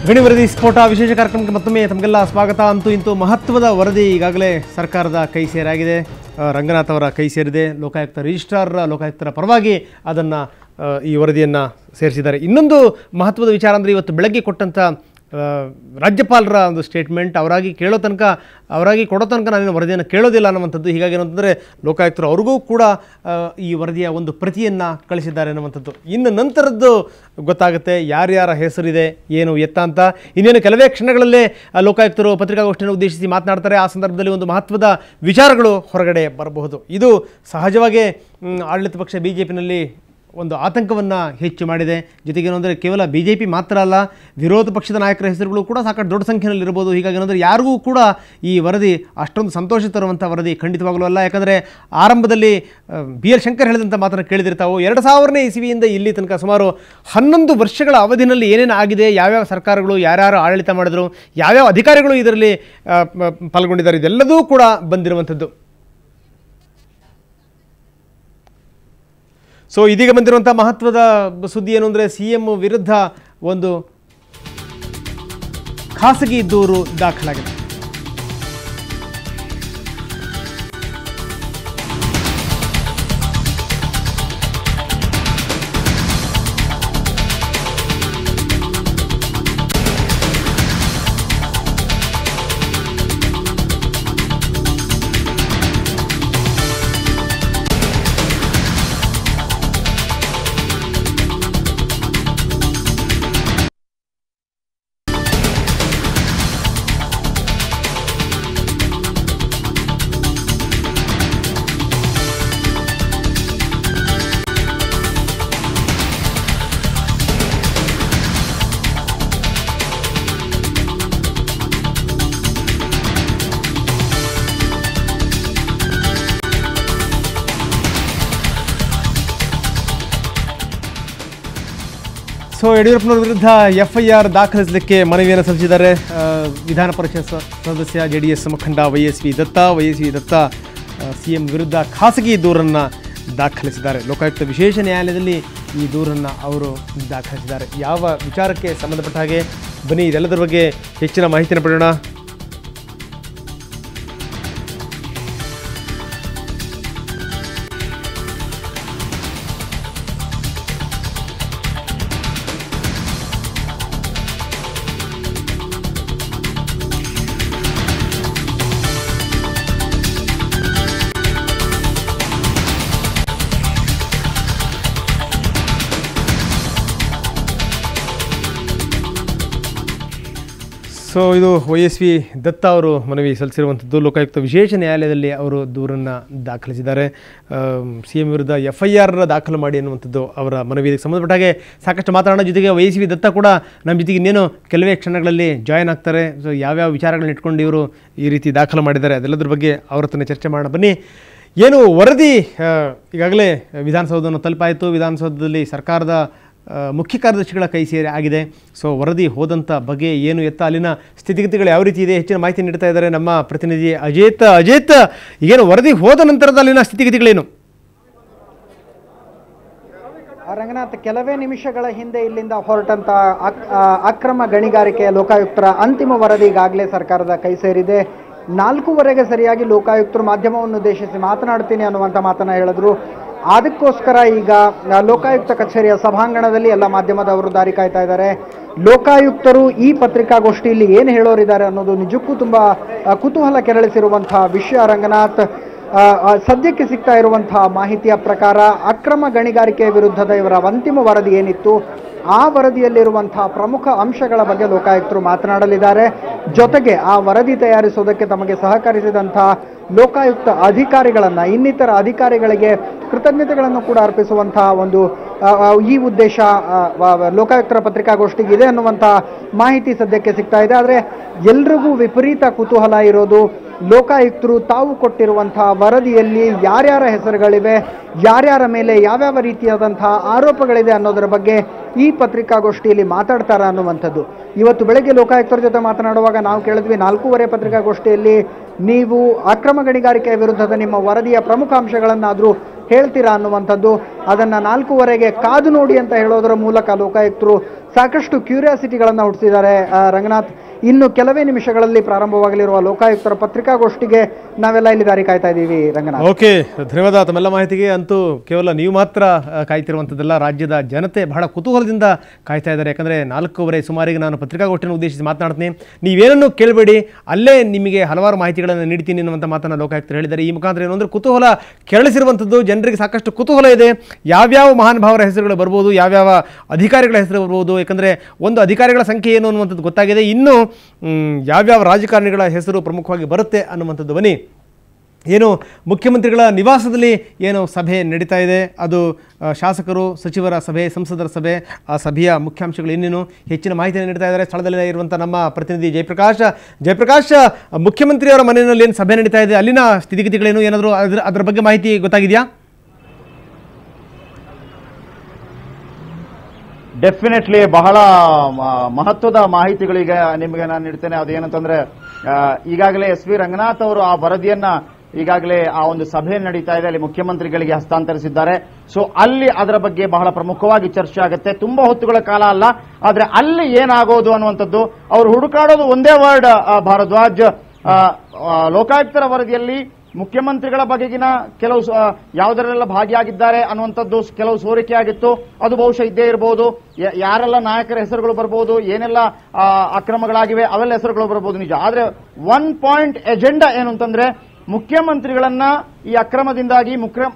ಗಣಿ ವರದಿ ಸ್ಫೋಟ ವಿಶೇಷ ಕಾರ್ಯಕ್ರಮಕ್ಕೆ ಮತ್ತೊಮ್ಮೆ ತಮಗೆಲ್ಲ ಸ್ವಾಗತ. ಅಂತೂ ಇಂತೂ ಮಹತ್ವದ ವರದಿ ಈಗಾಗಲೇ ಸರ್ಕಾರದ ಕೈ ಸೇರಾಗಿದೆ. ರಂಗನಾಥ್ ಅವರ ಕೈ ಸೇರಿದೆ. ಲೋಕಾಯುಕ್ತ ರಿಜಿಸ್ಟ್ರಾರ್ ಲೋಕಾಯುಕ್ತರ ಪರವಾಗಿ ಅದನ್ನು ಈ ವರದಿಯನ್ನು ಸೇರಿಸಿದ್ದಾರೆ. ಇನ್ನೊಂದು ಮಹತ್ವದ ವಿಚಾರ ಅಂದರೆ ಇವತ್ತು ಬೆಳಗ್ಗೆ ಕೊಟ್ಟಂಥ ರಾಜ್ಯಪಾಲರ ಒಂದು ಸ್ಟೇಟ್ಮೆಂಟ್, ಅವರಾಗಿ ಕೊಡೋ ತನಕ ನಾನೇನು ವರದಿಯನ್ನು ಕೇಳೋದಿಲ್ಲ ಅನ್ನುವಂಥದ್ದು. ಹೀಗಾಗಿ ಏನಂತಂದರೆ ಲೋಕಾಯುಕ್ತರು ಅವ್ರಿಗೂ ಕೂಡ ಈ ವರದಿಯ ಒಂದು ಪ್ರತಿಯನ್ನು ಕಳಿಸಿದ್ದಾರೆ ಅನ್ನುವಂಥದ್ದು. ಇನ್ನು ನಂತರದ್ದು ಗೊತ್ತಾಗುತ್ತೆ ಯಾರ್ಯಾರ ಹೆಸರಿದೆ ಏನು ಎತ್ತ ಅಂತ. ಇನ್ನೇನು ಕೆಲವೇ ಕ್ಷಣಗಳಲ್ಲೇ ಲೋಕಾಯುಕ್ತರು ಪತ್ರಿಕಾಗೋಷ್ಠಿಯನ್ನು ಉದ್ದೇಶಿಸಿ ಮಾತನಾಡ್ತಾರೆ. ಆ ಸಂದರ್ಭದಲ್ಲಿ ಒಂದು ಮಹತ್ವದ ವಿಚಾರಗಳು ಹೊರಗಡೆ ಬರಬಹುದು. ಇದು ಸಹಜವಾಗಿ ಆಡಳಿತ ಪಕ್ಷ BJPನಲ್ಲಿ ಒಂದು ಆತಂಕವನ್ನು ಹೆಚ್ಚು ಮಾಡಿದೆ. ಜೊತೆಗೇನು ಅಂದರೆ ಕೇವಲ BJP ಮಾತ್ರ ಅಲ್ಲ, ವಿರೋಧ ಪಕ್ಷದ ನಾಯಕರ ಹೆಸರುಗಳು ಕೂಡ ಸಾಕಷ್ಟು ದೊಡ್ಡ ಸಂಖ್ಯೆಯಲ್ಲಿ ಇರ್ಬೋದು. ಹೀಗಾಗಿ ಏನಂದರೆ ಯಾರಿಗೂ ಕೂಡ ಈ ವರದಿ ಅಷ್ಟೊಂದು ಸಂತೋಷ ತರುವಂಥ ವರದಿ ಖಂಡಿತವಾಗಲೂ ಅಲ್ಲ. ಯಾಕಂದರೆ ಆರಂಭದಲ್ಲಿ BL ಶಂಕರ್ ಹೇಳಿದಂಥ ಮಾತನ್ನು ಕೇಳಿದಿರ್ತಾವೆ. 2000ನೇ ಇಸವಿಯಿಂದ ಇಲ್ಲಿ ತನಕ ಸುಮಾರು 11 ವರ್ಷಗಳ ಅವಧಿನಲ್ಲಿ ಏನೇನು ಆಗಿದೆ, ಯಾವ್ಯಾವ ಸರ್ಕಾರಗಳು ಯಾರ್ಯಾರು ಆಡಳಿತ ಮಾಡಿದ್ರು, ಯಾವ್ಯಾವ ಅಧಿಕಾರಿಗಳು ಇದರಲ್ಲಿ ಪಾಲ್ಗೊಂಡಿದ್ದಾರೆ, ಇದೆಲ್ಲದೂ ಕೂಡ ಬಂದಿರುವಂಥದ್ದು. ಸೊ ಇದೀಗ ಬಂದಿರುವಂಥ ಮಹತ್ವದ ಸುದ್ದಿ ಏನು ಅಂದರೆ CM ವಿರುದ್ಧ ಒಂದು ಖಾಸಗಿ ದೂರು ದಾಖಲಾಗಿದೆ. ಸೊ ಯಡಿಯೂರಪ್ಪನವರ ವಿರುದ್ಧ FIR ದಾಖಲಿಸಲಿಕ್ಕೆ ಮನವಿಯನ್ನು ಸಲ್ಲಿಸಿದ್ದಾರೆ ವಿಧಾನ ಪರಿಷತ್ ಸದಸ್ಯ JDS ಮುಖಂಡ YSV ದತ್ತ CM ವಿರುದ್ಧ ಖಾಸಗಿ ದೂರನ್ನು ದಾಖಲಿಸಿದ್ದಾರೆ. ಲೋಕಾಯುಕ್ತ ವಿಶೇಷ ನ್ಯಾಯಾಲಯದಲ್ಲಿ ಈ ದೂರನ್ನು ಅವರು ದಾಖಲಿಸಿದ್ದಾರೆ. ಯಾವ ವಿಚಾರಕ್ಕೆ ಸಂಬಂಧಪಟ್ಟ ಹಾಗೆ ಬನ್ನಿ ಇದೆಲ್ಲದರ ಬಗ್ಗೆ ಹೆಚ್ಚಿನ ಮಾಹಿತಿಯನ್ನು ಪಡೆಯೋಣ. ಸೊ ಇದು YSV ದತ್ತ ಅವರು ಮನವಿ ಸಲ್ಲಿಸಿರುವಂಥದ್ದು. ಲೋಕಾಯುಕ್ತ ವಿಶೇಷ ನ್ಯಾಯಾಲಯದಲ್ಲಿ ಅವರು ದೂರನ್ನು ದಾಖಲಿಸಿದ್ದಾರೆ. CM ವಿರುದ್ಧ FIR ದಾಖಲು ಮಾಡಿ ಅನ್ನುವಂಥದ್ದು ಅವರ ಮನವಿಗೆ ಸಂಬಂಧಪಟ್ಟ ಹಾಗೆ ಸಾಕಷ್ಟು ಮಾತಾಡೋಣ. ಜೊತೆಗೆ YSV ದತ್ತ ಕೂಡ ನಮ್ಮ ಜೊತೆಗೆ ಇನ್ನೇನು ಕೆಲವೇ ಕ್ಷಣಗಳಲ್ಲಿ ಜಾಯ್ನ್ ಆಗ್ತಾರೆ. ಸೊ ಯಾವ್ಯಾವ ವಿಚಾರಗಳನ್ನ ಇಟ್ಕೊಂಡು ಇವರು ಈ ರೀತಿ ದಾಖಲು ಮಾಡಿದ್ದಾರೆ ಅದೆಲ್ಲದ್ರ ಬಗ್ಗೆ ಅವ್ರ ಹತ್ರನೇ ಚರ್ಚೆ ಮಾಡೋಣ ಬನ್ನಿ. ಏನು ವರದಿ ಈಗಾಗಲೇ ವಿಧಾನಸೌಧವನ್ನು ತಲುಪಾಯಿತು. ವಿಧಾನಸೌಧದಲ್ಲಿ ಸರ್ಕಾರದ ಮುಖ್ಯ ಕಾರ್ಯದರ್ಶಿಗಳ ಕೈ ಸೇರಿ ಆಗಿದೆ. ಸೊ ವರದಿ ಹೋದಂಥ ಬಗೆ ಏನು ಎತ್ತ, ಅಲ್ಲಿನ ಸ್ಥಿತಿಗತಿಗಳು ಯಾವ ರೀತಿ ಇದೆ, ಹೆಚ್ಚಿನ ಮಾಹಿತಿ ನೀಡ್ತಾ ಇದ್ದಾರೆ ನಮ್ಮ ಪ್ರತಿನಿಧಿ ಅಜೇತ್. ಏನು ವರದಿ ಹೋದ ನಂತರದ ಅಲ್ಲಿನ ಸ್ಥಿತಿಗತಿಗಳೇನು? ರಂಗನಾಥ್, ಕೆಲವೇ ನಿಮಿಷಗಳ ಹಿಂದೆ ಇಲ್ಲಿಂದ ಹೊರಟಂತ ಅಕ್ರಮ ಗಣಿಗಾರಿಕೆಯ ಲೋಕಾಯುಕ್ತರ ಅಂತಿಮ ವರದಿ ಈಗಾಗಲೇ ಸರ್ಕಾರದ ಕೈ ಸೇರಿದೆ. 4:15 ಸರಿಯಾಗಿ ಲೋಕಾಯುಕ್ತರು ಮಾಧ್ಯಮವನ್ನು ಉದ್ದೇಶಿಸಿ ಮಾತನಾಡ್ತೀನಿ ಅನ್ನುವಂಥ ಮಾತನ್ನು ಹೇಳಿದ್ರು. ಅದಕ್ಕೋಸ್ಕರ ಈಗ ಲೋಕಾಯುಕ್ತ ಕಚೇರಿಯ ಸಭಾಂಗಣದಲ್ಲಿ ಎಲ್ಲ ಮಾಧ್ಯಮದವರು ದಾರಿ ಕಾಯ್ತಾ ಇದ್ದಾರೆ. ಲೋಕಾಯುಕ್ತರು ಈ ಪತ್ರಿಕಾಗೋಷ್ಠಿಯಲ್ಲಿ ಏನು ಹೇಳೋರಿದ್ದಾರೆ ಅನ್ನೋದು ನಿಜಕ್ಕೂ ತುಂಬ ಕುತೂಹಲ ಕೆರಳಿಸಿರುವಂತಹ ವಿಷಯ. ರಂಗನಾಥ್, ಸದ್ಯಕ್ಕೆ ಸಿಗ್ತಾ ಇರುವಂತಹ ಮಾಹಿತಿಯ ಪ್ರಕಾರ ಅಕ್ರಮ ಗಣಿಗಾರಿಕೆ ವಿರುದ್ಧದ ಇವರ ಅಂತಿಮ ವರದಿ ಏನಿತ್ತು, ಆ ವರದಿಯಲ್ಲಿರುವಂತಹ ಪ್ರಮುಖ ಅಂಶಗಳ ಬಗ್ಗೆ ಲೋಕಾಯುಕ್ತರು ಮಾತನಾಡಲಿದ್ದಾರೆ. ಜೊತೆಗೆ ಆ ವರದಿ ತಯಾರಿಸುವುದಕ್ಕೆ ತಮಗೆ ಸಹಕರಿಸಿದಂತಹ ಲೋಕಾಯುಕ್ತ ಅಧಿಕಾರಿಗಳನ್ನು, ಇನ್ನಿತರ ಅಧಿಕಾರಿಗಳಿಗೆ ಕೃತಜ್ಞತೆಗಳನ್ನು ಕೂಡ ಅರ್ಪಿಸುವಂತಹ ಒಂದು ಈ ಉದ್ದೇಶ ಲೋಕಾಯುಕ್ತರ ಪತ್ರಿಕಾಗೋಷ್ಠಿಗೆ ಇದೆ ಅನ್ನುವಂಥ ಮಾಹಿತಿ ಸದ್ಯಕ್ಕೆ ಸಿಗ್ತಾ ಇದೆ. ಆದರೆ ಎಲ್ರಿಗೂ ವಿಪರೀತ ಕುತೂಹಲ ಇರೋದು ಲೋಕಾಯುಕ್ತರು ತಾವು ಕೊಟ್ಟಿರುವಂತಹ ವರದಿಯಲ್ಲಿ ಯಾರ್ಯಾರ ಹೆಸರುಗಳಿವೆ, ಯಾರ್ಯಾರ ಮೇಲೆ ಯಾವ್ಯಾವ ರೀತಿಯಾದಂತಹ ಆರೋಪಗಳಿದೆ ಅನ್ನೋದರ ಬಗ್ಗೆ ಈ ಪತ್ರಿಕಾಗೋಷ್ಠಿಯಲ್ಲಿ ಮಾತಾಡ್ತಾರ ಅನ್ನುವಂಥದ್ದು. ಇವತ್ತು ಬೆಳಗ್ಗೆ ಲೋಕಾಯುಕ್ತರ ಜೊತೆ ಮಾತನಾಡುವಾಗ ನಾವು ಕೇಳಿದ್ವಿ, 4:15 ಪತ್ರಿಕಾಗೋಷ್ಠಿಯಲ್ಲಿ ನೀವು ಅಕ್ರಮ ಗಣಿಗಾರಿಕೆಯ ವಿರುದ್ಧದ ನಿಮ್ಮ ವರದಿಯ ಪ್ರಮುಖ ಅಂಶಗಳನ್ನಾದರೂ ಹೇಳ್ತೀರಾ ಅನ್ನುವಂಥದ್ದು. ಅದನ್ನು 4:15ಗೆ ಕಾದು ನೋಡಿ ಅಂತ ಹೇಳೋದರ ಮೂಲಕ ಲೋಕಾಯುಕ್ತರು ಸಾಕಷ್ಟು ಕ್ಯೂರಿಯಾಸಿಟಿಗಳನ್ನು ಹುಟ್ಟಿಸಿದ್ದಾರೆ ರಂಗನಾಥ್. ಇನ್ನು ಕೆಲವೇ ನಿಮಿಷಗಳಲ್ಲಿ ಪ್ರಾರಂಭವಾಗಲಿರುವ ಲೋಕಾಯುಕ್ತರ ಪತ್ರಿಕಾಗೋಷ್ಠಿಗೆ ನಾವೆಲ್ಲ ಇಲ್ಲಿ ದಾರಿ ಕಾಯ್ತಾ ಇದ್ದೀವಿ ರಂಗನಾಥ್. ಓಕೆ, ಧನ್ಯವಾದ ತಮ್ಮೆಲ್ಲ ಮಾಹಿತಿಗೆ. ಅಂತೂ ಕೇವಲ ನೀವು ಮಾತ್ರ ಕಾಯ್ತಿರುವಂಥದ್ದಲ್ಲ, ರಾಜ್ಯದ ಜನತೆ ಬಹಳ ಕುತೂಹಲದಿಂದ ಕಾಯ್ತಾ ಇದ್ದಾರೆ. ಯಾಕಂದರೆ 4:15 ಸುಮಾರಿಗೆ ನಾನು ಪತ್ರಿಕಾಗೋಷ್ಠಿಯನ್ನು ಉದ್ದೇಶಿಸಿ ಮಾತನಾಡ್ತೀನಿ. ನೀವೇನನ್ನು ಕೇಳಬೇಡಿ, ಅಲ್ಲೇ ನಿಮಗೆ ಹಲವಾರು ಮಾಹಿತಿಗಳನ್ನು ನೀಡ್ತೀನಿ ಅನ್ನುವಂಥ ಮಾತನ್ನು ಲೋಕಾಯುಕ್ತರು ಹೇಳಿದ್ದಾರೆ. ಈ ಮುಖಾಂತರ ಏನು ಅಂದರೆ ಕುತೂಹಲ ಕೆರಳಿಸಿರುವಂಥದ್ದು, ಜನರಿಗೆ ಸಾಕಷ್ಟು ಕುತೂಹಲ ಇದೆ. ಯಾವ್ಯಾವ ಮಹಾನುಭಾವರ ಹೆಸರುಗಳು ಬರ್ಬೋದು, ಯಾವ್ಯಾವ ಅಧಿಕಾರಿಗಳ ಹೆಸರು ಬರ್ಬೋದು. ಯಾಕಂದರೆ ಒಂದು ಅಧಿಕಾರಿಗಳ ಸಂಖ್ಯೆ ಏನು ಅನ್ನುವಂಥದ್ದು ಗೊತ್ತಾಗಿದೆ. ಇನ್ನು ಯಾವ್ಯಾವ ರಾಜಕಾರಣಿಗಳ ಹೆಸರು ಪ್ರಮುಖವಾಗಿ ಬರುತ್ತೆ ಅನ್ನುವಂಥದ್ದು. ಬನ್ನಿ, ಏನು ಮುಖ್ಯಮಂತ್ರಿಗಳ ನಿವಾಸದಲ್ಲಿ ಏನು ಸಭೆ ನಡೀತಾ ಇದೆ, ಅದು ಶಾಸಕರು, ಸಚಿವರ ಸಭೆ, ಸಂಸದರ ಸಭೆ, ಆ ಸಭೆಯ ಮುಖ್ಯಾಂಶಗಳು ಏನೇನು ಹೆಚ್ಚಿನ ಮಾಹಿತಿಯನ್ನು ನೀಡ್ತಾ ಇದ್ದಾರೆ. ಸ್ಥಳದಲ್ಲಿ ಇರುವಂಥ ನಮ್ಮ ಪ್ರತಿನಿಧಿ ಜಯಪ್ರಕಾಶ್, ಮುಖ್ಯಮಂತ್ರಿಯವರ ಮನೆಯಲ್ಲಿ ಏನು ಸಭೆ ನಡೀತಾ ಇದೆ, ಅಲ್ಲಿನ ಸ್ಥಿತಿಗತಿಗಳೇನು, ಏನಾದರೂ ಅದರ ಬಗ್ಗೆ ಮಾಹಿತಿ ಗೊತ್ತಾಗಿದೆಯಾ? ಡೆಫಿನೆಟ್ಲಿ ಬಹಳ ಮಹತ್ವದ ಮಾಹಿತಿಗಳಿಗೆ ನಿಮಗೆ ನಾನು ನೀಡ್ತೇನೆ. ಅದೇನಂತಂದ್ರೆ, ಈಗಾಗಲೇ ಎಸ್ ವಿ ರಂಗನಾಥ್ ಅವರು ಆ ವರದಿಯನ್ನ ಈಗಾಗಲೇ ಆ ಒಂದು ಸಭೆ ನಡೀತಾ ಇದೆ, ಅಲ್ಲಿ ಮುಖ್ಯಮಂತ್ರಿಗಳಿಗೆ ಹಸ್ತಾಂತರಿಸಿದ್ದಾರೆ. ಸೊ ಅಲ್ಲಿ ಅದರ ಬಗ್ಗೆ ಬಹಳ ಪ್ರಮುಖವಾಗಿ ಚರ್ಚೆ ಆಗುತ್ತೆ. ತುಂಬಾ ಹೊತ್ತುಗಳ ಕಾಲ ಅಲ್ಲ, ಆದ್ರೆ ಅಲ್ಲಿ ಏನಾಗೋದು ಅನ್ನುವಂಥದ್ದು ಅವರು ಹುಡುಕಾಡೋದು ಒಂದೇ ವರ್ಡ್, ಭಾರದ್ವಾಜ್. ಲೋಕಾಯುಕ್ತರ ವರದಿಯಲ್ಲಿ ಮುಖ್ಯಮಂತ್ರಿಗಳ ಬಗೆಗಿನ ಕೆಲವು ಯಾವುದರೆಲ್ಲ ಭಾಗಿಯಾಗಿದ್ದಾರೆ ಅನ್ನುವಂಥದ್ದು ಕೆಲವು ಸೋರಿಕೆ ಆಗಿತ್ತು. ಅದು ಬಹುಶಃ ಇದ್ದೇ ಇರಬಹುದು. ಯಾರೆಲ್ಲ ನಾಯಕರ ಹೆಸರುಗಳು ಬರಬಹುದು, ಏನೆಲ್ಲ ಅಕ್ರಮಗಳಾಗಿವೆ ಅವೆಲ್ಲ ಹೆಸರುಗಳು ಬರಬಹುದು, ನಿಜ. ಆದ್ರೆ 1 ಪಾಯಿಂಟ್ ಎಜೆಂಡಾ ಏನು ಅಂತಂದ್ರೆ, ಮುಖ್ಯಮಂತ್ರಿಗಳನ್ನ ಈ ಅಕ್ರಮದಿಂದಾಗಿ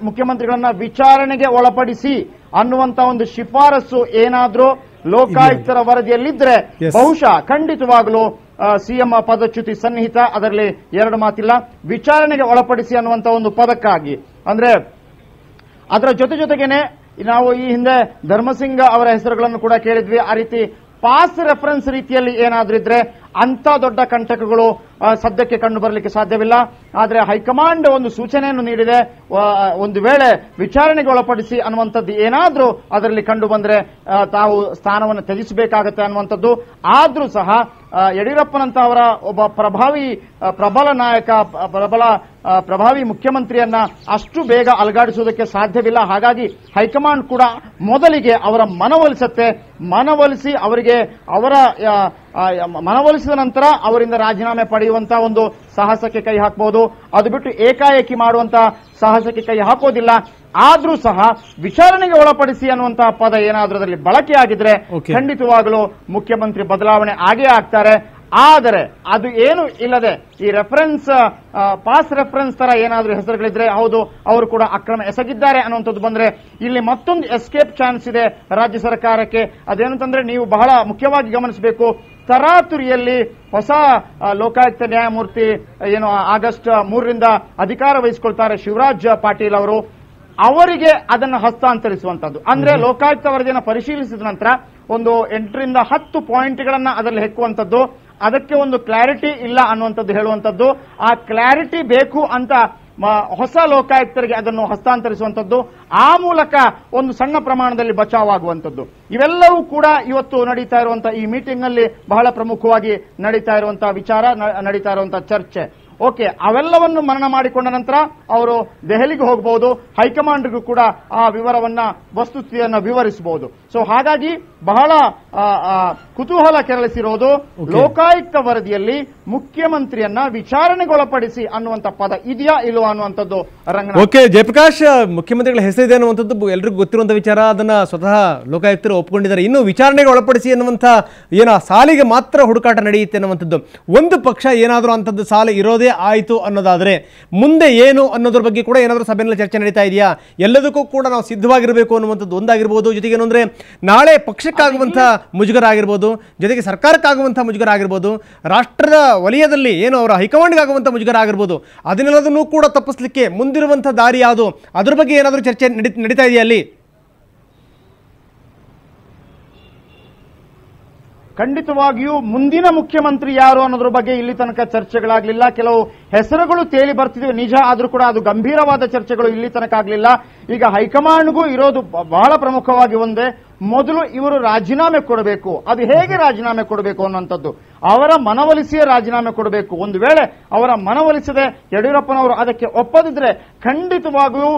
ಮುಖ್ಯಮಂತ್ರಿಗಳನ್ನ ವಿಚಾರಣೆಗೆ ಒಳಪಡಿಸಿ ಅನ್ನುವಂತ ಒಂದು ಶಿಫಾರಸು ಏನಾದ್ರೂ ಲೋಕಾಯುಕ್ತರ ವರದಿಯಲ್ಲಿದ್ರೆ ಬಹುಶಃ ಖಂಡಿತವಾಗಲೂ ಸಿಎಂ ಪದಚ್ಯುತಿ ಸನ್ನಿಹಿತ, ಅದರಲ್ಲಿ ಎರಡು ಮಾತಿಲ್ಲ. ವಿಚಾರಣೆಗೆ ಒಳಪಡಿಸಿ ಅನ್ನುವಂತ ಒಂದು ಪದಕ್ಕಾಗಿ ಅಂದ್ರೆ ಅದರ ಜೊತೆಗೇನೆ ನಾವು ಈ ಹಿಂದೆ ಧರ್ಮಸಿಂಗ್ ಅವರ ಹೆಸರುಗಳನ್ನು ಕೂಡ ಕೇಳಿದ್ವಿ. ಆ ರೀತಿ ಪಾಸ್ ರೆಫರೆನ್ಸ್ ರೀತಿಯಲ್ಲಿ ಏನಾದ್ರೂ ಇದ್ರೆ ಅಂತ ದೊಡ್ಡ ಕಂಟಕಗಳು ಸದ್ಯಕ್ಕೆ ಕಂಡು ಬರಲಿಕ್ಕೆ ಸಾಧ್ಯವಿಲ್ಲ. ಆದರೆ ಹೈಕಮಾಂಡ್ ಒಂದು ಸೂಚನೆಯನ್ನು ನೀಡಿದೆ, ಒಂದು ವೇಳೆ ವಿಚಾರಣೆಗೆ ಒಳಪಡಿಸಿ ಅನ್ನುವಂಥದ್ದು ಏನಾದ್ರೂ ಅದರಲ್ಲಿ ಕಂಡು ಬಂದ್ರೆ ತಾವು ಸ್ಥಾನವನ್ನು ತ್ಯಜಿಸಬೇಕಾಗತ್ತೆ ಅನ್ನುವಂಥದ್ದು. ಆದ್ರೂ ಸಹ ಯಡಿಯೂರಪ್ಪನಂತಹವರ ಒಬ್ಬ ಪ್ರಬಲ ನಾಯಕ, ಪ್ರಭಾವಿ ಮುಖ್ಯಮಂತ್ರಿಯನ್ನ ಅಷ್ಟು ಬೇಗ ಅಲುಗಾಡಿಸುವುದಕ್ಕೆ ಸಾಧ್ಯವಿಲ್ಲ. ಹಾಗಾಗಿ ಹೈಕಮಾಂಡ್ ಕೂಡ ಮೊದಲಿಗೆ ಅವರ ಮನವೊಲಿಸಿ ಅವರಿಗೆ ಮನವೊಲಿಸಿದ ನಂತರ ಅವರಿಂದ ರಾಜೀನಾಮೆ ಪಡೆಯುವಂತಹ ಒಂದು ಸಾಹಸಕ್ಕೆ ಕೈ ಹಾಕಬಹುದು. ಅದು ಬಿಟ್ಟು ಏಕಾಏಕಿ ಮಾಡುವಂತಹ ಸಾಹಸಕ್ಕೆ ಕೈ ಹಾಕೋದಿಲ್ಲ. ಆದ್ರೂ ಸಹ ವಿಚಾರಣೆಗೆ ಒಳಪಡಿಸಿ ಅನ್ನುವಂತಹ ಪದ ಏನಾದ್ರೂ ಅದರಲ್ಲಿ ಬಳಕೆಯಾಗಿದ್ರೆ ಖಂಡಿತವಾಗಲೂ ಮುಖ್ಯಮಂತ್ರಿ ಬದಲಾವಣೆ ಆಗೇ ಆಗ್ತಾರೆ. ಆದರೆ ಅದು ಏನು ಇಲ್ಲದೆ ಈ ರೆಫರೆನ್ಸ್ ಪಾಸ್ ರೆಫರೆನ್ಸ್ ತರ ಏನಾದ್ರೂ ಹೆಸರುಗಳಿದ್ರೆ ಹೌದು ಅವರು ಕೂಡ ಅಕ್ರಮ ಎಸಗಿದ್ದಾರೆ ಅನ್ನುವಂಥದ್ದು ಬಂದ್ರೆ ಇಲ್ಲಿ ಮತ್ತೊಂದು ಎಸ್ಕೇಪ್ ಚಾನ್ಸ್ ಇದೆ ರಾಜ್ಯ ಸರ್ಕಾರಕ್ಕೆ. ಅದೇನಂತಂದ್ರೆ ನೀವು ಬಹಳ ಮುಖ್ಯವಾಗಿ ಗಮನಿಸಬೇಕು, ತರಾತುರಿಯಲ್ಲಿ ಹೊಸ ಲೋಕಾಯುಕ್ತ ನ್ಯಾಯಮೂರ್ತಿ ಏನು ಆಗಸ್ಟ್ 3ರಿಂದ ಅಧಿಕಾರ ವಹಿಸಿಕೊಳ್ತಾರೆ ಶಿವರಾಜ್ ಪಾಟೀಲ್ ಅವರು, ಅವರಿಗೆ ಅದನ್ನು ಹಸ್ತಾಂತರಿಸುವಂತದ್ದು. ಅಂದ್ರೆ ಲೋಕಾಯುಕ್ತ ವರದಿಯನ್ನು ಪರಿಶೀಲಿಸಿದ ನಂತರ ಒಂದು 8 ರಿಂದ 10 ಪಾಯಿಂಟ್ಗಳನ್ನ ಅದರಲ್ಲಿ ಹೆಕ್ಕುವಂಥದ್ದು, ಅದಕ್ಕೆ ಒಂದು ಕ್ಲಾರಿಟಿ ಇಲ್ಲ ಅನ್ನುವಂಥದ್ದು ಹೇಳುವಂಥದ್ದು. ಆ ಕ್ಲಾರಿಟಿ ಬೇಕು ಅಂತ ಹೊಸ ಲೋಕಾಯುಕ್ತರಿಗೆ ಅದನ್ನು ಹಸ್ತಾಂತರಿಸುವಂಥದ್ದು, ಆ ಮೂಲಕ ಒಂದು ಸಣ್ಣ ಪ್ರಮಾಣದಲ್ಲಿ ಬಚಾವಾಗುವಂಥದ್ದು. ಇವೆಲ್ಲವೂ ಕೂಡ ಇವತ್ತು ನಡೀತಾ ಇರುವಂತಹ ಈ ಮೀಟಿಂಗ್ ನಲ್ಲಿ ಬಹಳ ಪ್ರಮುಖವಾಗಿ ನಡೀತಾ ಇರುವಂತಹ ವಿಚಾರ, ನಡೀತಾ ಇರುವಂತಹ ಚರ್ಚೆ. ಓಕೆ, ಅವೆಲ್ಲವನ್ನು ಮನನ ಮಾಡಿಕೊಂಡ ನಂತರ ಅವರು ದೆಹಲಿಗೆ ಹೋಗಬಹುದು, ಹೈಕಮಾಂಡ್ಗೂ ಕೂಡ ಆ ವಿವರವನ್ನ ವಸ್ತುಸ್ಥಿತಿಯನ್ನು ವಿವರಿಸಬಹುದು. ಸೊ ಹಾಗಾಗಿ ಬಹಳ ಕುತೂಹಲ ಕೆರಳಿಸಿರೋದು ಲೋಕಾಯುಕ್ತ ವರದಿಯಲ್ಲಿ ಮುಖ್ಯಮಂತ್ರಿಯನ್ನ ವಿಚಾರಣೆಗೊಳಪಡಿಸಿ ಅನ್ನುವಂಥ ಪದ ಇದೆಯಾ ಇಲ್ವಾ ಅನ್ನುವಂಥದ್ದು. ಓಕೆ ಜಯಪ್ರಕಾಶ್, ಮುಖ್ಯಮಂತ್ರಿಗಳ ಹೆಸರಿದೆ ಅನ್ನುವಂಥದ್ದು ಎಲ್ರಿಗೂ ಗೊತ್ತಿರುವಂತಹ ವಿಚಾರ, ಅದನ್ನ ಸ್ವತಃ ಲೋಕಾಯುಕ್ತರು ಒಪ್ಪಿಕೊಂಡಿದ್ದಾರೆ. ಇನ್ನು ವಿಚಾರಣೆಗೆ ಒಳಪಡಿಸಿ ಅನ್ನುವಂಥ ಏನೋ ಸಾಲಿಗೆ ಮಾತ್ರ ಹುಡುಕಾಟ ನಡೆಯುತ್ತೆ ಅನ್ನುವಂಥದ್ದು. ಒಂದು ಪಕ್ಷ ಏನಾದರೂ ಅಂಥದ್ದು ಸಾಲ ಇರೋದೇ ಆಯಿತು ಅನ್ನೋದಾದರೆ ಮುಂದೆ ಏನು ಅನ್ನೋದ್ರ ಬಗ್ಗೆ ಕೂಡ ಏನಾದರೂ ಸಭೆಯಲ್ಲಿ ಚರ್ಚೆ ನಡೀತಾ ಇದೆಯಾ? ಎಲ್ಲದಕ್ಕೂ ಕೂಡ ನಾವು ಸಿದ್ಧವಾಗಿರಬೇಕು ಅನ್ನುವಂಥದ್ದು ಒಂದಾಗಿರ್ಬೋದು. ಜೊತೆಗೆ ಏನಂದ್ರೆ ನಾಳೆ ಪಕ್ಷಕ್ಕಾಗುವಂಥ ಮುಜುಗರ ಆಗಿರ್ಬೋದು, ಜೊತೆಗೆ ಸರ್ಕಾರಕ್ಕಾಗುವಂಥ ಮುಜುಗರ ಆಗಿರ್ಬೋದು, ರಾಷ್ಟ್ರದ ವಲಯದಲ್ಲಿ ಏನು ಅವರ ಹೈಕಮಾಂಡ್ಗೆ ಆಗುವಂಥ ಮುಜುಗರ ಆಗಿರ್ಬೋದು, ಅದನ್ನೆಲ್ಲದನ್ನೂ ಕೂಡ ತಪ್ಪಿಸಲಿಕ್ಕೆ ಮುಂದಿರುವಂಥ ದಾರಿ ಯಾವುದು, ಅದ್ರ ಬಗ್ಗೆ ಏನಾದರೂ ಚರ್ಚೆ ನಡೀತಾ ಇದೆಯಾ ಅಲ್ಲಿ? ಖಂಡಿತವಾಗಿಯೂ ಮುಂದಿನ ಮುಖ್ಯಮಂತ್ರಿ ಯಾರು ಅನ್ನೋದ್ರ ಬಗ್ಗೆ ಇಲ್ಲಿ ತನಕ ಚರ್ಚೆಗಳಾಗಲಿಲ್ಲ. ಕೆಲವು ಹೆಸರುಗಳು ತೇಲಿ ಬರ್ತಿವೆ ನಿಜ, ಆದ್ರೂ ಕೂಡ ಅದು ಗಂಭೀರವಾದ ಚರ್ಚೆಗಳು ಇಲ್ಲಿ ತನಕ ಆಗಲಿಲ್ಲ. ಈಗ ಹೈಕಮಾಂಡ್ಗೂ ಇರೋದು ಬಹಳ ಪ್ರಮುಖವಾಗಿ ಮೊದಲು ಇವರು ರಾಜೀನಾಮೆ ಕೊಡಬೇಕು. ಅದು ಹೇಗೆ ರಾಜೀನಾಮೆ ಕೊಡಬೇಕು ಅನ್ನುವಂಥದ್ದು ಅವರ ಮನವೊಲಿಸಿಯೇ ರಾಜೀನಾಮೆ ಕೊಡಬೇಕು. ಒಂದು ವೇಳೆ ಅವರ ಮನವೊಲಿಸದೆ ಯಡಿಯೂರಪ್ಪನವರು ಅದಕ್ಕೆ ಒಪ್ಪದಿದ್ರೆ ಖಂಡಿತವಾಗಿಯೂ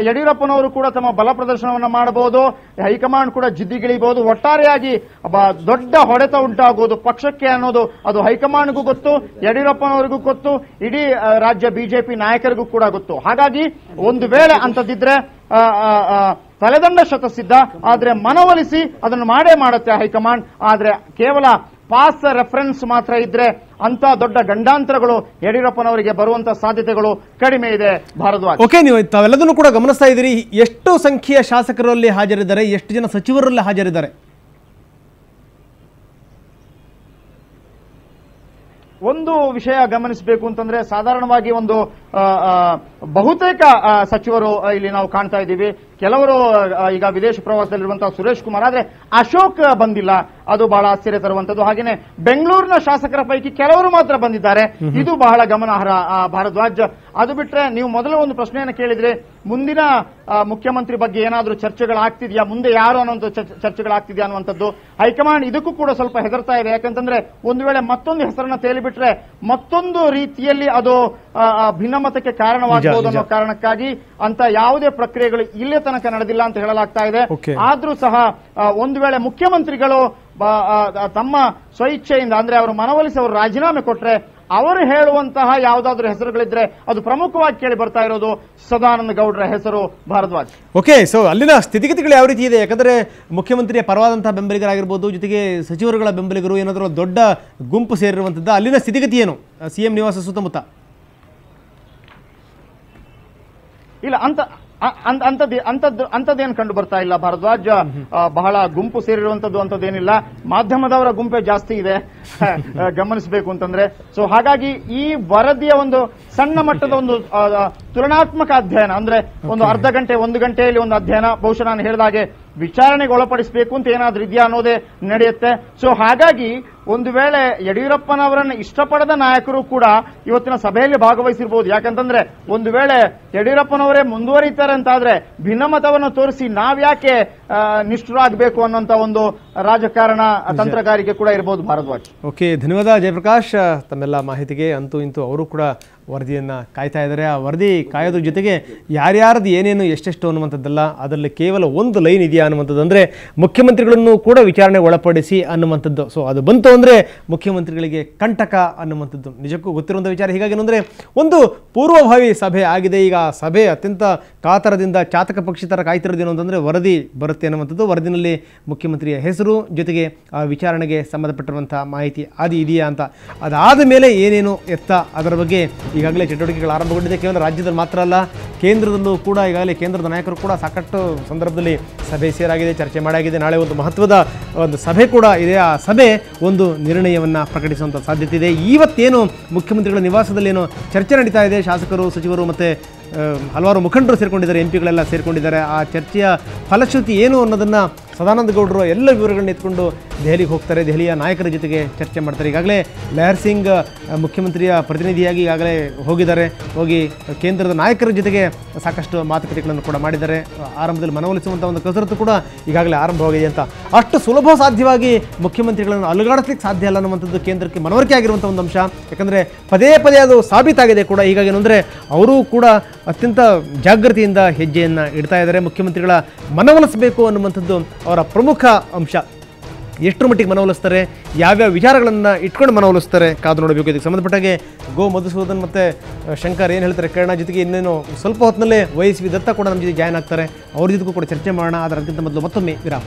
ಯಡಿಯೂರಪ್ಪನವರು ಕೂಡ ತಮ್ಮ ಬಲ ಪ್ರದರ್ಶನವನ್ನು ಮಾಡಬಹುದು, ಹೈಕಮಾಂಡ್ ಕೂಡ ಜಿದ್ದಿಗಿಳಿಬಹುದು, ಒಟ್ಟಾರೆಯಾಗಿ ದೊಡ್ಡ ಹೊಡೆತ ಉಂಟಾಗುವುದು ಪಕ್ಷಕ್ಕೆ ಅನ್ನೋದು ಅದು ಹೈಕಮಾಂಡ್ಗೂ ಗೊತ್ತು, ಯಡಿಯೂರಪ್ಪನವರಿಗೂ ಗೊತ್ತು, ಇಡೀ ರಾಜ್ಯ ಬಿಜೆಪಿ ನಾಯಕರಿಗೂ ಕೂಡ ಗೊತ್ತು. ಹಾಗಾಗಿ ಒಂದು ವೇಳೆ ಅಂತದಿದ್ರೆ ತಲೆದಂಡ ಶತಸಿದ್ಧ, ಆದ್ರೆ ಮನವೊಲಿಸಿ ಅದನ್ನು ಮಾಡೇ ಮಾಡುತ್ತೆ ಹೈಕಮಾಂಡ್. ಆದ್ರೆ ಕೇವಲ ಪಾಸ್ ರೆಫರೆನ್ಸ್ ಮಾತ್ರ ಇದ್ರೆ ಅಂತ ದೊಡ್ಡ ಗಂಡಾಂತರಗಳು ಯಡಿಯೂರಪ್ಪನವರಿಗೆ ಬರುವಂತ ಸಾಧ್ಯತೆಗಳು ಕಡಿಮೆ ಇದೆ. ಭಾರದ್ವಾಜ್, ಓಕೆ, ನೀವು ತಾವೆಲ್ಲದನ್ನು ಕೂಡ ಗಮನಿಸ್ತಾ ಇದ್ದೀರಿ. ಎಷ್ಟು ಸಂಖ್ಯೆಯ ಶಾಸಕರಲ್ಲಿ ಹಾಜರಿದ್ದಾರೆ, ಎಷ್ಟು ಜನ ಸಚಿವರಲ್ಲಿ ಹಾಜರಿದ್ದಾರೆ? ಒಂದು ವಿಷಯ ಗಮನಿಸಬೇಕು ಅಂತಂದ್ರೆ ಸಾಧಾರಣವಾಗಿ ಒಂದು ಬಹುತೇಕ ಸಚಿವರು ಇಲ್ಲಿ ನಾವು ಕಾಣ್ತಾ ಇದ್ದೀವಿ. ಕೆಲವರು ಈಗ ವಿದೇಶ ಪ್ರವಾಸದಲ್ಲಿರುವಂತಹ ಸುರೇಶ್ ಕುಮಾರ್, ಆದ್ರೆ ಅಶೋಕ್ ಬಂದಿಲ್ಲ, ಅದು ಬಹಳ ಆಶ್ಚರ್ಯ ತರುವಂತದ್ದು. ಹಾಗೇನೆ ಬೆಂಗಳೂರಿನ ಶಾಸಕರ ಪೈಕಿ ಕೆಲವರು ಮಾತ್ರ ಬಂದಿದ್ದಾರೆ, ಇದು ಬಹಳ ಗಮನಾರ್ಹ. ಭಾರದ್ವಾಜ್, ಅದು ಬಿಟ್ರೆ ನೀವು ಮೊದಲು ಒಂದು ಪ್ರಶ್ನೆಯನ್ನು ಕೇಳಿದ್ರೆ ಮುಂದಿನ ಮುಖ್ಯಮಂತ್ರಿ ಬಗ್ಗೆ ಏನಾದರೂ ಚರ್ಚೆಗಳಾಗ್ತಿದ್ಯಾ, ಮುಂದೆ ಯಾರು ಅನ್ನುವಂಥ ಚರ್ಚೆಗಳಾಗ್ತಿದ್ಯಾ ಅನ್ನುವಂಥದ್ದು ಹೈಕಮಾಂಡ್ ಇದಕ್ಕೂ ಕೂಡ ಸ್ವಲ್ಪ ಹೆದರ್ತಾ ಇದೆ. ಯಾಕಂತಂದ್ರೆ ಒಂದು ವೇಳೆ ಮತ್ತೊಂದು ಹೆಸರನ್ನ ತೇಲಿಬಿಟ್ರೆ ಮತ್ತೊಂದು ರೀತಿಯಲ್ಲಿ ಅದು ಭಿನ್ನಮತಕ್ಕೆ ಕಾರಣವಾಗಬಹುದು ಅನ್ನೋ ಕಾರಣಕ್ಕಾಗಿ ಅಂತ ಯಾವುದೇ ಪ್ರಕ್ರಿಯೆಗಳು ಇಲ್ಲೇ ತನಕ ನಡೆದಿಲ್ಲ ಅಂತ ಹೇಳಲಾಗ್ತಾ ಇದೆ. ಆದ್ರೂ ಸಹ ಒಂದು ವೇಳೆ ಮುಖ್ಯಮಂತ್ರಿಗಳು ತಮ್ಮ ಸ್ವಇಚ್ಛೆಯಿಂದ ಅಂದ್ರೆ ಅವರು ಮನವೊಲಿಸಿ ಅವರು ರಾಜೀನಾಮೆ ಕೊಟ್ರೆ ಅವರು ಹೇಳುವಂತಹ ಯಾವುದಾದ್ರೂ ಹೆಸರುಗಳಿದ್ರೆ ಅದು ಪ್ರಮುಖವಾಗಿ ಕೇಳಿ ಬರ್ತಾ ಇರೋದು ಸದಾನಂದ ಗೌಡರ ಹೆಸರು. ಭಾರದ್ವಾಜ್, ಓಕೆ, ಸೊ ಅಲ್ಲಿನ ಸ್ಥಿತಿಗತಿಗಳು ಯಾವ ರೀತಿ ಇದೆ? ಯಾಕಂದ್ರೆ ಮುಖ್ಯಮಂತ್ರಿಯ ಪರವಾದಂತಹ ಬೆಂಬಲಿಗರಾಗಿರ್ಬೋದು, ಜೊತೆಗೆ ಸಚಿವರುಗಳ ಬೆಂಬಲಿಗರು ಏನಾದರೂ ದೊಡ್ಡ ಗುಂಪು ಸೇರಿರುವಂತದ್ದು, ಅಲ್ಲಿನ ಸ್ಥಿತಿಗತಿ ಏನು ಸಿಎಂ ನಿವಾಸ ಸುತ್ತಮುತ್ತ? ಇಲ್ಲ, ಅಂತದ್ದೇನು ಕಂಡು ಬರ್ತಾ ಇಲ್ಲ ಭಾರದ್ವಾಜ್. ಬಹಳ ಗುಂಪು ಸೇರಿರುವಂತದ್ದು ಅಂತದ್ದೇನಿಲ್ಲ, ಮಾಧ್ಯಮದವರ ಗುಂಪೇ ಜಾಸ್ತಿ ಇದೆ ಗಮನಿಸಬೇಕು ಅಂತಂದ್ರೆ. ಸೊ ಹಾಗಾಗಿ ಈ ವರದಿಯ ಒಂದು ಸಣ್ಣ ಮಟ್ಟದ ಒಂದು ತುಲನಾತ್ಮಕ ಅಧ್ಯಯನ ಅಂದ್ರೆ ಒಂದು ಅರ್ಧ ಗಂಟೆ 1 ಗಂಟೆಯಲ್ಲಿ ಒಂದು ಅಧ್ಯಯನ, ಬಹುಶಃ ನಾನು ಹೇಳಿದಾಗೆ ವಿಚಾರಣೆಗೆ ಒಳಪಡಿಸಬೇಕು ಅಂತ ಏನಾದ್ರೂ ಇದೆಯಾ ಅನ್ನೋದೇ ನಡೆಯುತ್ತೆ. ಸೊ ಹಾಗಾಗಿ ಒಂದು ವೇಳೆ ಯಡಿಯೂರಪ್ಪನವರನ್ನು ಇಷ್ಟಪಡದ ನಾಯಕರು ಕೂಡ ಇವತ್ತಿನ ಸಭೆಯಲ್ಲಿ ಭಾಗವಹಿಸಿರಬಹುದು. ಯಾಕಂತಂದ್ರೆ ಒಂದು ವೇಳೆ ಯಡಿಯೂರಪ್ಪನವರೇ ಮುಂದುವರಿತಾರೆ ಅಂತಾದ್ರೆ ಭಿನ್ನಮತವನ್ನು ತೋರಿಸಿ ನಾವ್ಯಾಕೆ ನಿಷ್ಠುರಾಗಬೇಕು ಅನ್ನೋಂತ ಒಂದು ರಾಜಕಾರಣ ತಂತ್ರಗಾರಿಕೆ ಕೂಡ ಇರಬಹುದು. ಭಾರದ್ವಾಜ್, ಓಕೆ, ಧನ್ಯವಾದ ಜಯಪ್ರಕಾಶ್ ತಮ್ಮೆಲ್ಲ ಮಾಹಿತಿಗೆ. ಅಂತೂ ಇಂತೂ ಅವರು ಕೂಡ ವರದಿಯನ್ನು ಕಾಯ್ತಾ ಇದ್ದಾರೆ. ಆ ವರದಿ ಕಾಯೋದ್ರ ಜೊತೆಗೆ ಯಾರ್ಯಾರದು ಏನೇನು ಎಷ್ಟೆಷ್ಟು ಅನ್ನುವಂಥದ್ದಲ್ಲ, ಅದರಲ್ಲಿ ಕೇವಲ ಒಂದು ಲೈನ್ ಇದೆಯಾ ಅನ್ನುವಂಥದ್ದು, ಅಂದರೆ ಮುಖ್ಯಮಂತ್ರಿಗಳನ್ನು ಕೂಡ ವಿಚಾರಣೆಗೆ ಒಳಪಡಿಸಿ ಅನ್ನುವಂಥದ್ದು. ಸೊ ಅದು ಬಂತು ಅಂದರೆ ಮುಖ್ಯಮಂತ್ರಿಗಳಿಗೆ ಕಂಟಕ ಅನ್ನುವಂಥದ್ದು ನಿಜಕ್ಕೂ ಗೊತ್ತಿರುವಂಥ ವಿಚಾರ. ಹೀಗಾಗಿ ಅಂದರೆ ಒಂದು ಪೂರ್ವಭಾವಿ ಸಭೆ ಆಗಿದೆ. ಈಗ ಸಭೆ ಅತ್ಯಂತ ಕಾತರದಿಂದ ಚಾತಕ ಪಕ್ಷಿ ಥರ ಕಾಯ್ತಿರೋದೇನು ಅಂತಂದರೆ ವರದಿ ಬರುತ್ತೆ ಅನ್ನುವಂಥದ್ದು. ವರದಿನಲ್ಲಿ ಮುಖ್ಯಮಂತ್ರಿಯ ಹೆಸರು ಜೊತೆಗೆ ಆ ವಿಚಾರಣೆಗೆ ಸಂಬಂಧಪಟ್ಟಿರುವಂಥ ಮಾಹಿತಿ ಅದು ಇದೆಯಾ ಅಂತ. ಅದಾದ ಮೇಲೆ ಏನೇನು ಎತ್ತ ಅದರ ಬಗ್ಗೆ ಈಗಾಗಲೇ ಚಟುವಟಿಕೆಗಳು ಆರಂಭಗೊಂಡಿದೆ. ಕೇವಲ ರಾಜ್ಯದಲ್ಲಿ ಮಾತ್ರ ಅಲ್ಲ, ಕೇಂದ್ರದಲ್ಲೂ ಕೂಡ ಈಗಾಗಲೇ ಕೇಂದ್ರದ ನಾಯಕರು ಕೂಡ ಸಾಕಷ್ಟು ಸಂದರ್ಭದಲ್ಲಿ ಸಭೆ ಸೇರಾಗಿದೆ, ಚರ್ಚೆ ಮಾಡಾಗಿದೆ. ನಾಳೆ ಒಂದು ಮಹತ್ವದ ಒಂದು ಸಭೆ ಕೂಡ ಇದೆ. ಆ ಸಭೆ ಒಂದು ನಿರ್ಣಯವನ್ನು ಪ್ರಕಟಿಸುವಂಥ ಸಾಧ್ಯತೆ ಇದೆ. ಇವತ್ತೇನು ಮುಖ್ಯಮಂತ್ರಿಗಳ ನಿವಾಸದಲ್ಲಿ ಏನು ಚರ್ಚೆ ನಡೀತಾ ಇದೆ, ಶಾಸಕರು, ಸಚಿವರು ಮತ್ತು ಹಲವಾರು ಮುಖಂಡರು ಸೇರಿಕೊಂಡಿದ್ದಾರೆ, ಎಂಪಿಗಳೆಲ್ಲ ಸೇರಿಕೊಂಡಿದ್ದಾರೆ. ಆ ಚರ್ಚೆಯ ಫಲಶ್ರುತಿ ಏನು ಅನ್ನೋದನ್ನು ಸದಾನಂದ ಗೌಡರು ಎಲ್ಲ ವಿವರಗಳನ್ನ ಎತ್ಕೊಂಡು ದೆಹಲಿಗೆ ಹೋಗ್ತಾರೆ. ದೆಹಲಿಯ ನಾಯಕರ ಜೊತೆಗೆ ಚರ್ಚೆ ಮಾಡ್ತಾರೆ. ಈಗಾಗಲೇ ಲೆಹರ್ ಸಿಂಗ್ ಮುಖ್ಯಮಂತ್ರಿಯ ಪ್ರತಿನಿಧಿಯಾಗಿ ಈಗಾಗಲೇ ಹೋಗಿದ್ದಾರೆ. ಹೋಗಿ ಕೇಂದ್ರದ ನಾಯಕರ ಜೊತೆಗೆ ಸಾಕಷ್ಟು ಮಾತುಕತೆಗಳನ್ನು ಕೂಡ ಮಾಡಿದ್ದಾರೆ. ಆರಂಭದಲ್ಲಿ ಮನವೊಲಿಸುವಂಥ ಒಂದು ಕಸರತ್ತು ಕೂಡ ಈಗಾಗಲೇ ಆರಂಭವಾಗಿದೆ ಅಂತ. ಅಷ್ಟು ಸುಲಭ ಸಾಧ್ಯವಾಗಿ ಮುಖ್ಯಮಂತ್ರಿಗಳನ್ನು ಅಲುಗಾಡಿಸ್ಲಿಕ್ಕೆ ಸಾಧ್ಯ ಅಲ್ಲ ಅನ್ನುವಂಥದ್ದು ಕೇಂದ್ರಕ್ಕೆ ಮನವರಿಕೆ ಆಗಿರುವಂಥ ಒಂದು ಅಂಶ. ಯಾಕಂದರೆ ಪದೇ ಪದೇ ಅದು ಸಾಬೀತಾಗಿದೆ ಕೂಡ. ಹೀಗಾಗಿ ಏನಂದರೆ ಅವರು ಕೂಡ ಅತ್ಯಂತ ಜಾಗೃತಿಯಿಂದ ಹೆಜ್ಜೆಯನ್ನು ಇಡ್ತಾ ಇದ್ದಾರೆ. ಮುಖ್ಯಮಂತ್ರಿಗಳ ಮನವೊಲಿಸಬೇಕು ಅನ್ನುವಂಥದ್ದು ಅವರ ಪ್ರಮುಖ ಅಂಶ. ಎಷ್ಟರ ಮಟ್ಟಿಗೆ ಮನವೊಲಿಸ್ತಾರೆ, ಯಾವ್ಯಾವ ವಿಚಾರಗಳನ್ನು ಇಟ್ಕೊಂಡು ಮನವೊಲಿಸ್ತಾರೆ ಕಾದು ನೋಡಬೇಕು. ಇದಕ್ಕೆ ಸಂಬಂಧಪಟ್ಟಾಗೆ ಗೋ ಮಧುಸೂದನ್ ಮತ್ತು ಶಂಕರ್ ಏನು ಹೇಳ್ತಾರೆ ಕೇಳೋಣ. ಜೊತೆಗೆ ಇನ್ನೇನು ಸ್ವಲ್ಪ ಹೊತ್ತಿನಲ್ಲೇ ವೈಎಸ್ ವಿ ದತ್ತ ಕೂಡ ನಮ್ಮ ಜೊತೆ ಜಾಯ್ನ್ ಆಗ್ತಾರೆ. ಅವ್ರ ಜೊತೆಗೂ ಕೂಡ ಚರ್ಚೆ ಮಾಡೋಣ. ಅದರ ಅದಕ್ಕಿಂತ ಮೊದಲು ಮತ್ತೊಮ್ಮೆ ವಿರಾಮ.